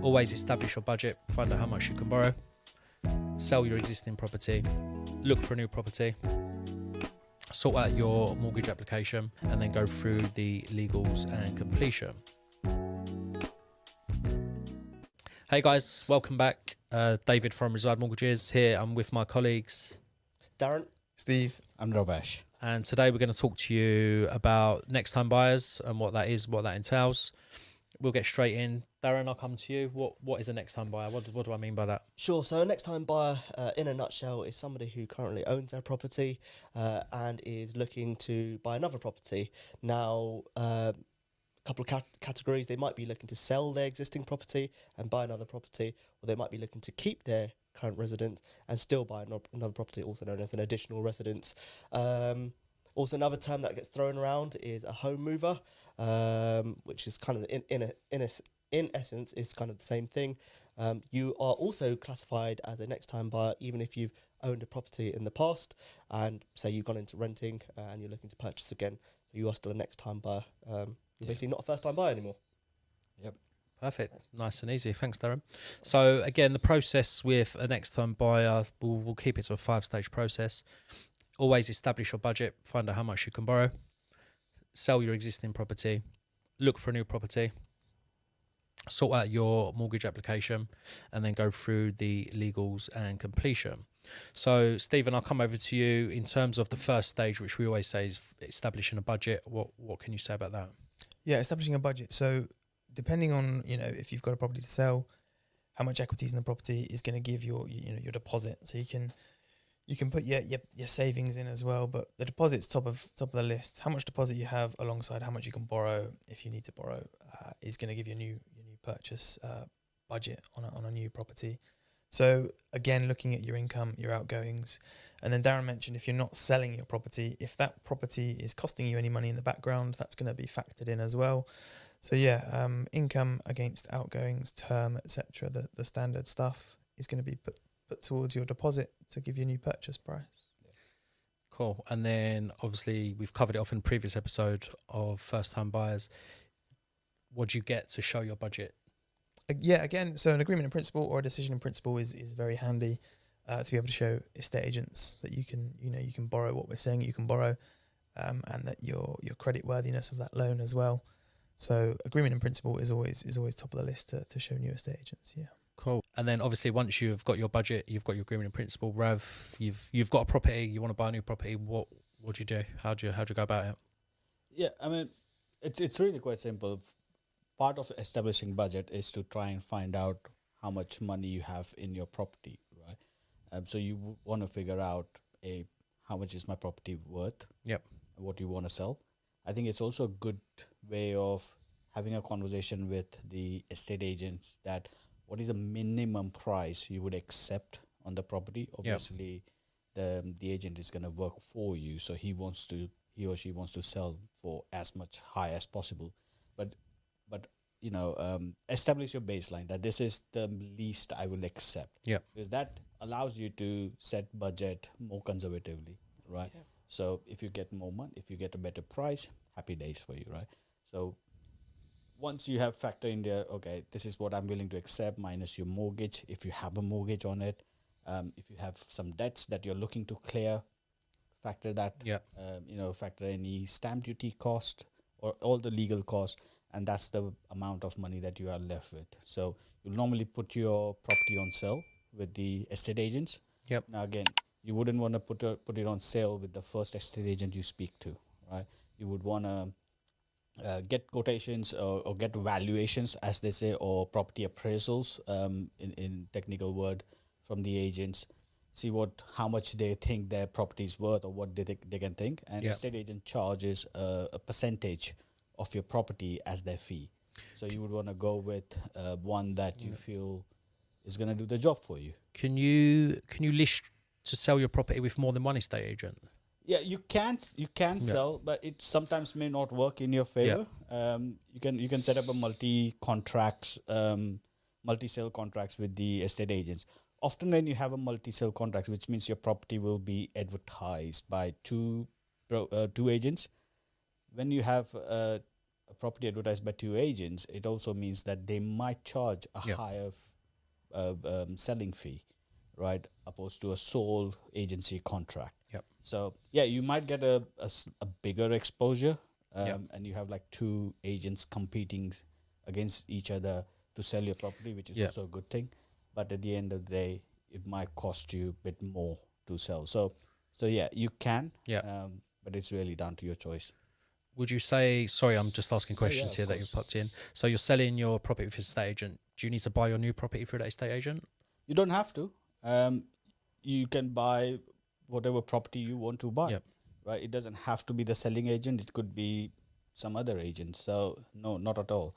Always establish your budget, find out how much you can borrow, sell your existing property, look for a new property, sort out your mortgage application, and then go through the legals and completion. Hey guys, welcome back. David from Reside Mortgages here. I'm with my colleagues Darren, Steve, and Robesh. and today we're going to talk to you about next time buyers and what that is, what that entails. We'll get straight in. Darren, I'll come to you. What is a next time buyer? What do I mean by that? sure. So a next time buyer, in a nutshell, is somebody who currently owns their property and is looking to buy another property. Now, a couple of categories. They might be looking to sell their existing property and buy another property, or they might be looking to keep their current residence and still buy another property, also known as an additional residence. Also, another term that gets thrown around is a home mover, which is kind of in essence is kind of the same thing. You are also classified as a next time buyer even if you've owned a property in the past and say you've gone into renting and you're looking to purchase again. So you are still a next time buyer. You're basically not a first time buyer anymore. Yep. Perfect. Nice and easy. Thanks, Darren. So again, the process with a next time buyer, we'll keep it to a 5-stage process. Always establish your budget, find out how much you can borrow, sell your existing property, look for a new property, sort out your mortgage application, and then go through the legals and completion. So Stephen, I'll come over to you in terms of the first stage, which we always say is establishing a budget. What can you say about that? Yeah, establishing a budget. So depending on, if you've got a property to sell, how much equity is in the property is going to give your deposit. So you can put your savings in as well, but the deposit's top of the list. How much deposit you have alongside how much you can borrow if you need to borrow is going to give you a new purchase budget on a new property. So again, looking at your income, your outgoings, and then Darren mentioned if you're not selling your property, if that property is costing you any money in the background, that's going to be factored in as well. So yeah, income against outgoings, term, etc. The standard stuff is going to be put towards your deposit to give you a new purchase price. Cool. And then obviously we've covered it off in the previous episode of first time buyers. What do you get to show your budget? Yeah, again, so an agreement in principle or a decision in principle is very handy to be able to show estate agents that you can borrow what we're saying you can borrow, and that your credit worthiness of that loan as well. So agreement in principle is always top of the list to show new estate agents. Yeah. Cool. And then obviously once you've got your budget, you've got your agreement in principle, Rav, you've got a property, you want to buy a new property, what do you do? How do you go about it? Yeah, I mean, it's really quite simple. Part of establishing budget is to try and find out how much money you have in your property, right? So you want to figure out how much is my property worth? Yep. What you want to sell. I think it's also a good way of having a conversation with the estate agents that what is the minimum price you would accept on the property. Obviously, the agent is going to work for you, so he or she wants to sell for as much high as possible, but establish your baseline that this is the least I will accept. Yeah, because that allows you to set budget more conservatively, right? Yeah. So if you get more money, if you get a better price, happy days for you, right? So once you have factor in there, okay, this is what I'm willing to accept minus your mortgage, if you have a mortgage on it, if you have some debts that you're looking to clear, factor that, factor any stamp duty cost or all the legal costs, and that's the amount of money that you are left with. So you'll normally put your property on sale with the estate agents. Yep. Now again, you wouldn't want to put it on sale with the first estate agent you speak to, right? You would want to get quotations or get valuations, as they say, or property appraisals in technical word from the agents. See how much they think their property is worth or what they can think. And estate agent charges a percentage of your property as their fee. So you would want to go with one that you feel is going to do the job for you. Can you list to sell your property with more than one estate agent? Yeah, you can sell, but it sometimes may not work in your favor. You can set up a multi-sale contracts with the estate agents. Often when you have a multi-sale contract, which means your property will be advertised by two agents. When you have a property advertised by two agents, it also means that they might charge a Yeah. higher selling fee, right, opposed to a sole agency contract. Yep. So yeah, you might get a bigger exposure, Yep. and you have like two agents competing against each other to sell your property, which is Yep. also a good thing. But at the end of the day, it might cost you a bit more to sell. So yeah, you can. Yep. But it's really down to your choice. Would you say, sorry, I'm just asking questions of here that you've course. popped in. So you're selling your property with an estate agent. Do you need to buy your new property through that estate agent? You don't have to. You can buy whatever property you want to buy. Yep. Right? It doesn't have to be the selling agent. It could be some other agent. So no, not at all.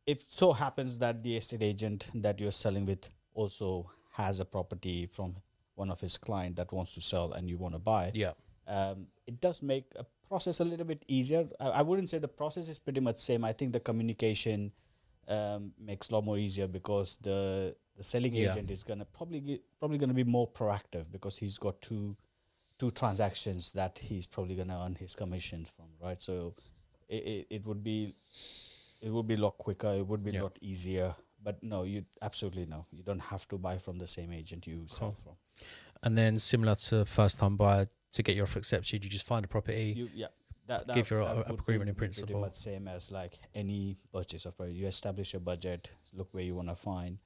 If so happens that the estate agent that you're selling with also has a property from one of his client that wants to sell and you want to buy, Yeah. it does make a process a little bit easier. I wouldn't say the process is pretty much same. I think the communication makes a lot more easier because the selling Yeah. agent is gonna probably gonna be more proactive because he's got two transactions that he's probably gonna earn his commissions from, right? So it would be a lot quicker. It would be Yeah. a lot easier. But no, you absolutely no. You don't have to buy from the same agent you sell Cool. from. And then similar to first time buyer, to get your offer accepted, you just find a property. You that Give your that would agreement in be pretty principle. much same as like any purchase of property. You establish your budget, look where you want to find,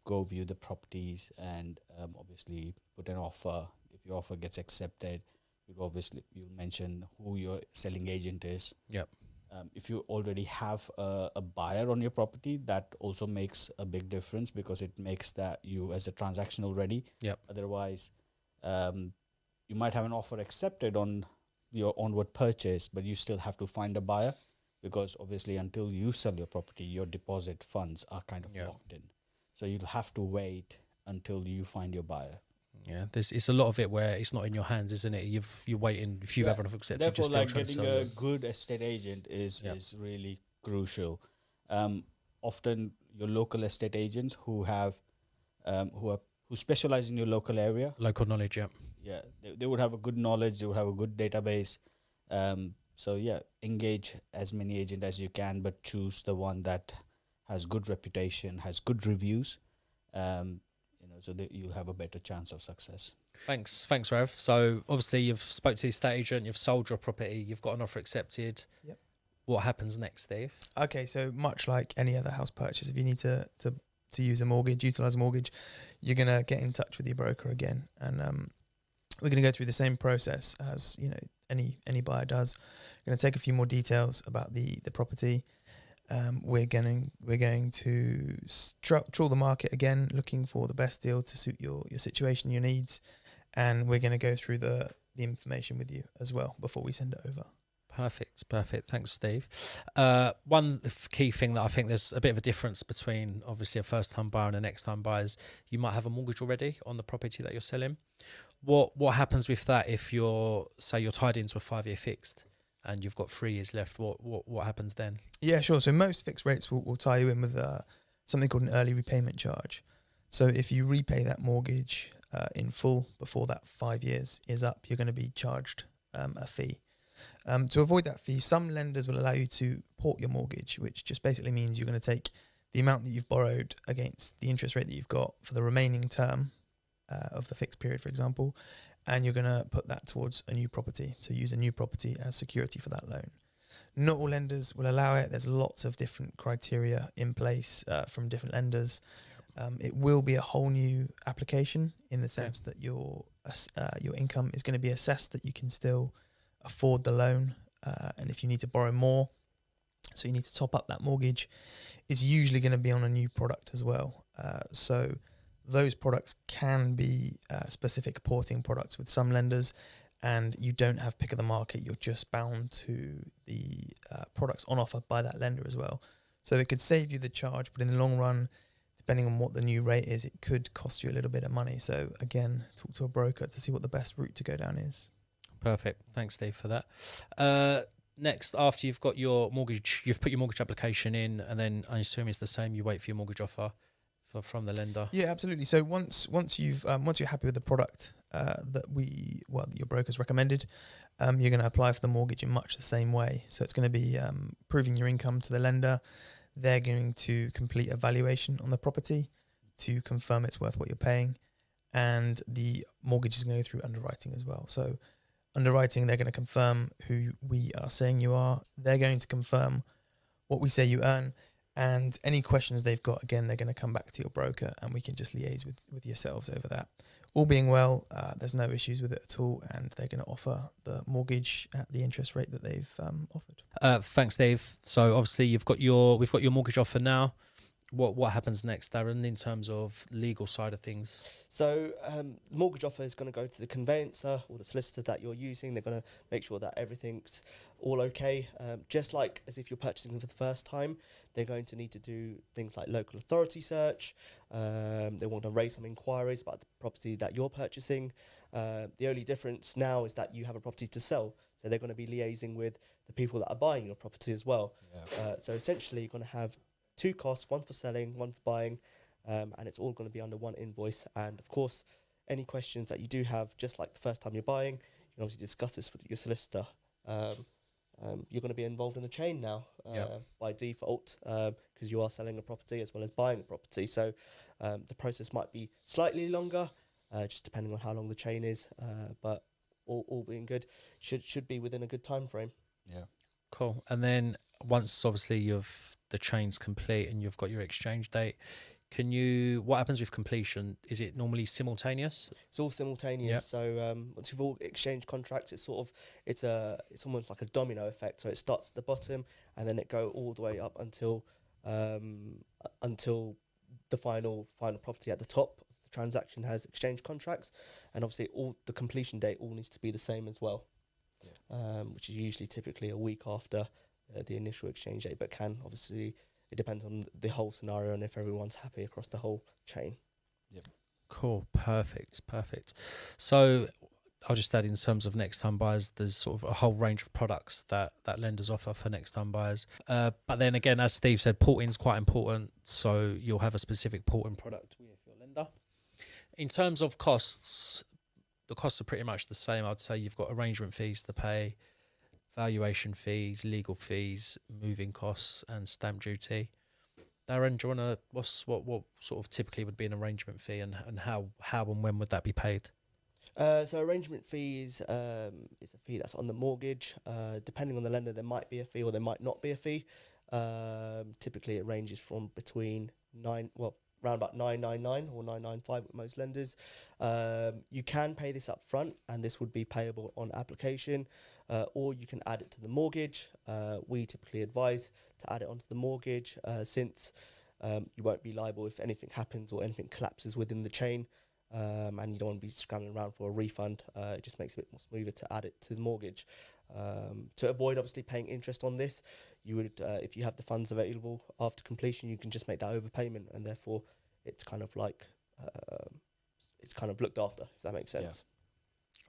go view the properties, and obviously put an offer. If your offer gets accepted, you'll mention who your selling agent is. Yep. If you already have a buyer on your property, that also makes a big difference because it makes that you as a transactional ready. Yep. Otherwise, you might have an offer accepted on your onward purchase, but you still have to find a buyer because obviously until you sell your property, your deposit funds are kind of Yeah. locked in. So you'll have to wait until you find your buyer. Yeah, it's a lot of it where it's not in your hands, isn't it? You're waiting. If you Yeah. have an offer accepted, Therefore, you're just like still trying to getting sell a it. good estate agent is Yep. is really crucial. Often your local estate agents who specialize in your local area, Local knowledge, yeah. yeah, they would have a good knowledge. They would have a good database. So yeah, engage as many agents as you can, but choose the one that has good reputation, has good reviews. So that you'll have a better chance of success. Thanks, Rav. So obviously you've spoke to the estate agent, you've sold your property, you've got an offer accepted. Yep. What happens next, Steve? Okay, so much like any other house purchase, if you need to use a mortgage, utilize a mortgage, you're gonna get in touch with your broker again, and we're gonna go through the same process as any buyer does. We're gonna take a few more details about the property. We're going to trawl the market again, looking for the best deal to suit your situation, your needs, and we're going to go through the information with you as well before we send it over. Perfect. Thanks, Steve. One key thing that I think there's a bit of a difference between obviously a first-time buyer and a next-time buyer is you might have a mortgage already on the property that you're selling. What happens with that if you're tied into a 5-year fixed and you've got 3 years left? What happens then? Yeah, sure. So most fixed rates will tie you in with something called an early repayment charge. So if you repay that mortgage in full before that 5 years is up, you're going to be charged a fee. To avoid that fee, some lenders will allow you to port your mortgage, which just basically means you're going to take the amount that you've borrowed against the interest rate that you've got for the remaining term of the fixed period, for example, and you're going to put that towards a new property. So use a new property as security for that loan. Not all lenders will allow it. There's lots of different criteria in place from different lenders. It will be a whole new application in the sense that your income is going to be assessed, that you can still afford the loan, and if you need to borrow more, so you need to top up that mortgage, it's usually going to be on a new product as well. So those products can be specific porting products with some lenders, and you don't have pick of the market. You're just bound to the products on offer by that lender as well. So it could save you the charge, but in the long run, depending on what the new rate is, it could cost you a little bit of money. So again, talk to a broker to see what the best route to go down is. Perfect. Thanks, Steve, for that. Next, after you've got your mortgage, you've put your mortgage application in, and then I assume it's the same. You wait for your mortgage offer from the lender? Yeah, absolutely. So once you've once you're happy with the product that your broker's recommended, you're going to apply for the mortgage in much the same way. So it's going to be proving your income to the lender. They're going to complete a valuation on the property to confirm it's worth what you're paying, and the mortgage is going to go through underwriting as well. So underwriting, they're going to confirm who we are saying you are. They're going to confirm what we say you earn. And any questions they've got, again, they're going to come back to your broker, and we can just liaise with yourselves over that. All being well, there's no issues with it at all, and they're going to offer the mortgage at the interest rate that they've offered. Thanks, Dave. So obviously we've got your mortgage offer now. What happens next, Darren, in terms of legal side of things? So the mortgage offer is going to go to the conveyancer or the solicitor that you're using. They're going to make sure that everything's all okay. Just like as if you're purchasing for the first time, they're going to need to do things like local authority search. They want to raise some inquiries about the property that you're purchasing. The only difference now is that you have a property to sell. So they're going to be liaising with the people that are buying your property as well. Yeah. So essentially you're going to have two costs, one for selling, one for buying, and it's all going to be under one invoice. And of course, any questions that you do have, just like the first time you're buying, you can obviously discuss this with your solicitor. You're going to be involved in the chain now by default, because you are selling a property as well as buying a property. So the process might be slightly longer, just depending on how long the chain is, but all being good, should be within a good time frame. Yeah. Cool. And then once obviously the chain's complete and you've got your exchange date, what happens with completion? Is it normally simultaneous? It's all simultaneous. Yep. So once you've all exchanged contracts, it's almost like a domino effect. So it starts at the bottom and then it go all the way up until the final property at the top of the transaction has exchanged contracts, and obviously all the completion date all needs to be the same as well. Yeah. Which is usually typically a week after the initial exchange date, but it depends on the whole scenario and if everyone's happy across the whole chain. Yep. Cool. Perfect. So I'll just add, in terms of next time buyers, there's sort of a whole range of products that lenders offer for next time buyers. But then again, as Steve said, porting is quite important. So you'll have a specific porting product with your lender. In terms of costs, the costs are pretty much the same. I'd say you've got arrangement fees to pay, valuation fees, legal fees, moving costs, and stamp duty. Darren, do you want to, what sort of typically would be an arrangement fee, and how and when would that be paid? So arrangement fees is a fee that's on the mortgage. Depending on the lender, there might be a fee or there might not be a fee. Typically, it ranges from between around about 999 or 995 with most lenders. You can pay this up front, and this would be payable on application, or you can add it to the mortgage. We typically advise to add it onto the mortgage, since you won't be liable if anything happens or anything collapses within the chain, and you don't want to be scrambling around for a refund. It just makes it a bit more smoother to add it to the mortgage. To avoid obviously paying interest on this, you would, if you have the funds available after completion, you can just make that overpayment, and therefore it's kind of like looked after, if that makes sense.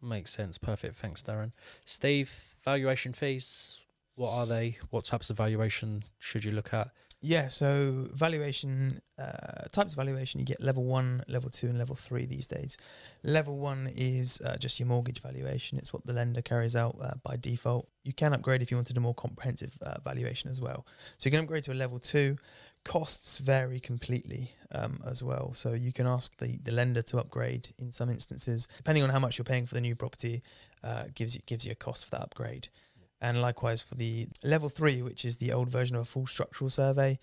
Yeah. Makes sense. Perfect. Thanks, Darren. Steve, valuation fees, what are they? What types of valuation should you look at? Yeah, so valuation, types of valuation, you get level 1, level 2 and level 3 these days. Level 1 is just your mortgage valuation. It's what the lender carries out by default. You can upgrade if you wanted a more comprehensive valuation as well. So you can upgrade to a level 2. Costs vary completely as well. So you can ask the lender to upgrade in some instances. Depending on how much you're paying for the new property, gives you a cost for that upgrade. And likewise for the level 3, which is the old version of a full structural survey,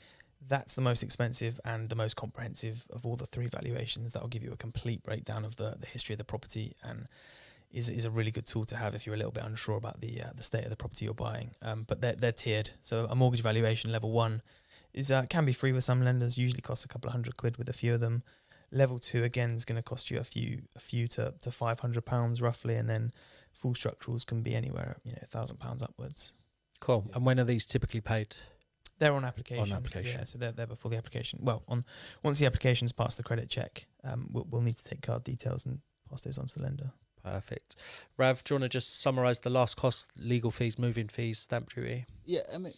that's the most expensive and the most comprehensive of all the 3 valuations. That will give you a complete breakdown of the history of the property, and is a really good tool to have if you're a little bit unsure about the state of the property you're buying. But they're tiered. So a mortgage valuation level 1 is can be free with some lenders, usually costs a couple of £100 with a few of them. Level 2 again is going to cost you a few to £500 roughly, and then full structurals can be anywhere, £1,000 upwards. Cool. Yeah. And when are these typically paid? They're on application. On application. Yeah, so they're before the application. Well, once the application's passed the credit check, we'll need to take card details and pass those on to the lender. Perfect. Rav, do you want to just summarise the last cost, legal fees, moving fees, stamp duty? Yeah, I mean,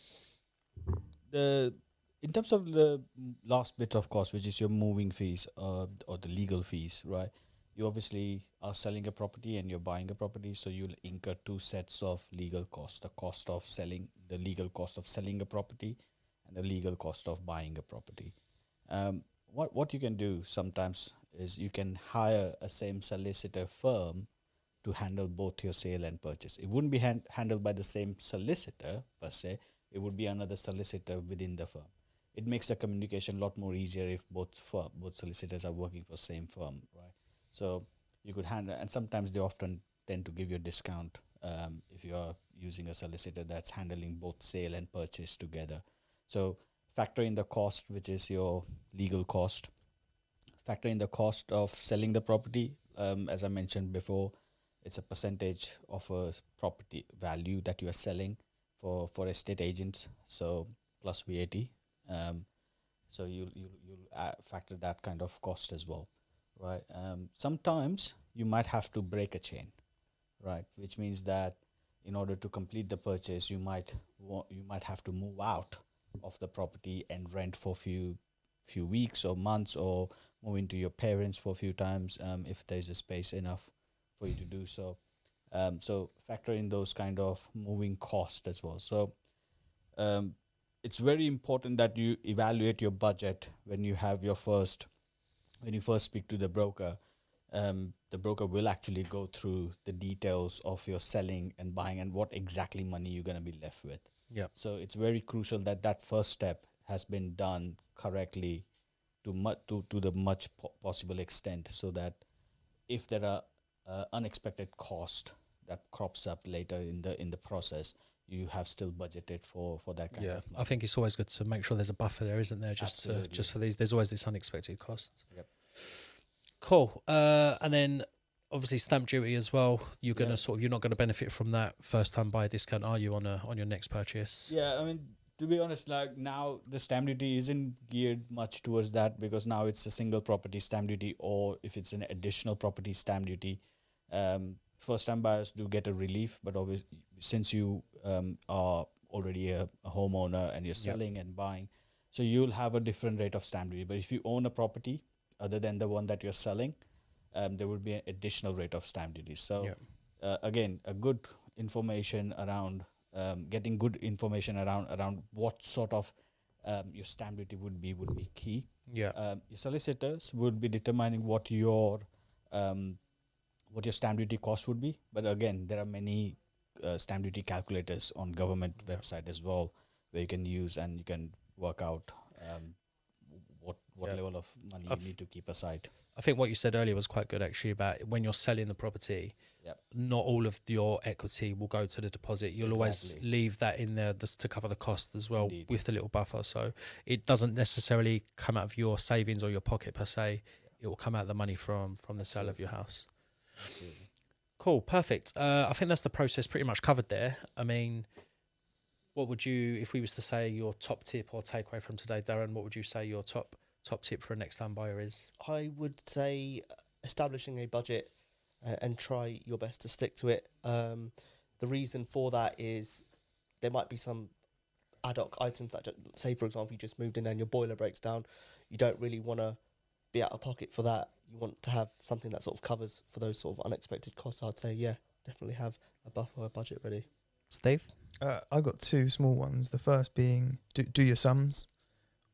the in terms of the last bit of cost, which is your moving fees or the legal fees, right? You obviously are selling a property and you're buying a property, so you'll incur two sets of legal costs: the cost of selling, the legal cost of selling a property, and the legal cost of buying a property. What you can do sometimes is you can hire a same solicitor firm to handle both your sale and purchase. It wouldn't be handled by the same solicitor per se. It would be another solicitor within the firm. It makes the communication a lot more easier if both solicitors are working for same firm, right? So you could handle, and sometimes they often tend to give you a discount if you are using a solicitor that's handling both sale and purchase together. So factor in the cost, which is your legal cost. Factor in the cost of selling the property. As I mentioned before, it's a percentage of a property value that you are selling for estate agents. So plus VAT. So you'll factor that kind of cost as well, right? Sometimes you might have to break a chain, right? Which means that in order to complete the purchase, you might have to move out of the property and rent for few weeks or months, or move into your parents for a few times if there's a space enough for you to do so. So factor in those kind of moving costs as well. So it's very important that you evaluate your budget when you first speak to the broker. The broker will actually go through the details of your selling and buying and what exactly money you're going to be left with. Yeah. So it's very crucial that that first step has been done correctly to the much possible extent, so that if there are unexpected cost that crops up later in the process, you have still budgeted for that kind of money. I think it's always good to make sure there's a buffer there, isn't there? Absolutely. Just for these, there's always this unexpected cost. Yep. Cool. And then obviously stamp duty as well. You're gonna Yeah. you're not gonna benefit from that first time buyer discount, are you, on your next purchase? Yeah, I mean, to be honest, like now the stamp duty isn't geared much towards that, because now it's a single property stamp duty, or if it's an additional property stamp duty. First time buyers do get a relief, but obviously since you are already a homeowner and you're selling and buying, so you'll have a different rate of stamp duty. But if you own a property other than the one that you're selling, there would be an additional rate of stamp duty. So again, a good information around getting good information around what sort of your stamp duty would be key. Yeah. Your solicitors would be determining what your stamp duty cost would be. But again, there are many stamp duty calculators on government website as well, where you can use and you can work out what level of money you need to keep aside. I think what you said earlier was quite good, actually, about when you're selling the property, not all of your equity will go to the deposit. You'll always leave that in there to cover the cost as well. Indeed. With the little buffer. So it doesn't necessarily come out of your savings or your pocket per se. It will come out of the money from the sale of your house. Absolutely. Cool, perfect. I think that's the process pretty much covered there. I mean, what would you, if we was to say your top tip or takeaway from today, Darren, what would you say your top tip for a next time buyer is? I would say establishing a budget and try your best to stick to it. The reason for that is there might be some ad hoc items that, say for example, you just moved in and your boiler breaks down. You don't really want to be out of pocket for that. You want to have something that sort of covers for those sort of unexpected costs. I'd say, definitely have a buffer, a budget ready. Steve? I got two small ones. The first being do your sums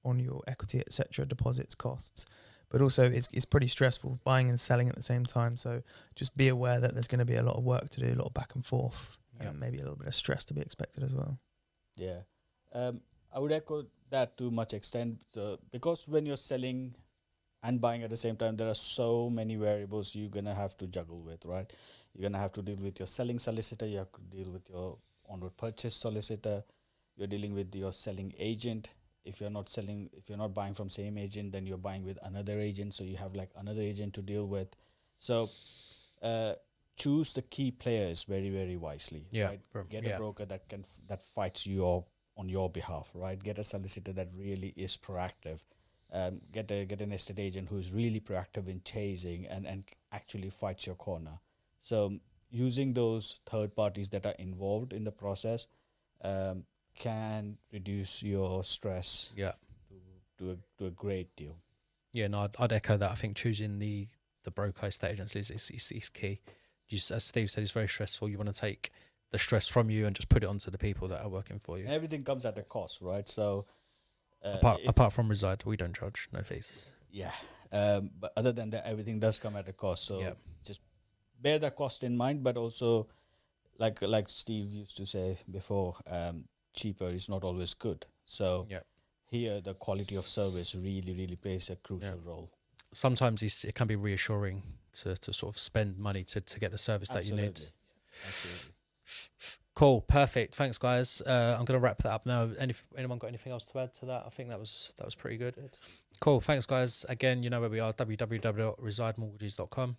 on your equity, etc., deposits, costs. But also it's pretty stressful buying and selling at the same time. So just be aware that there's going to be a lot of work to do, a lot of back and forth, and maybe a little bit of stress to be expected as well. Yeah. I would echo that to much extent, because when you're selling and buying at the same time, there are so many variables you're going to have to juggle with, right? You're going to have to deal with your selling solicitor. You have to deal with your onward purchase solicitor. You're dealing with your selling agent. If you're not buying from same agent, then you're buying with another agent. So you have like another agent to deal with. So choose the key players very, very wisely. Yeah. Right? Get a broker that fights you on your behalf, right? Get a solicitor that really is proactive. Get an estate agent who's really proactive in chasing and actually fights your corner. So using those third parties that are involved in the process can reduce your stress to a great deal. Yeah, no, I'd echo that. I think choosing the broker estate agencies is key. Just as Steve said, it's very stressful. You want to take the stress from you and just put it onto the people that are working for you. And everything comes at a cost, right? So Apart from Reside, we don't charge no fees. yeah, but other than that, everything does come at a cost. So Yeah. just bear that cost in mind, but also like Steve used to say before, cheaper is not always good. So Yeah. here the quality of service really plays a crucial role. Sometimes it can be reassuring to sort of spend money to get the service that you need. Absolutely. Cool, perfect. Thanks, guys. I'm going to wrap that up now. Anyone got anything else to add to that? I think that was pretty good. Cool. Thanks, guys. Again, you know where we are, www.residemortgages.com.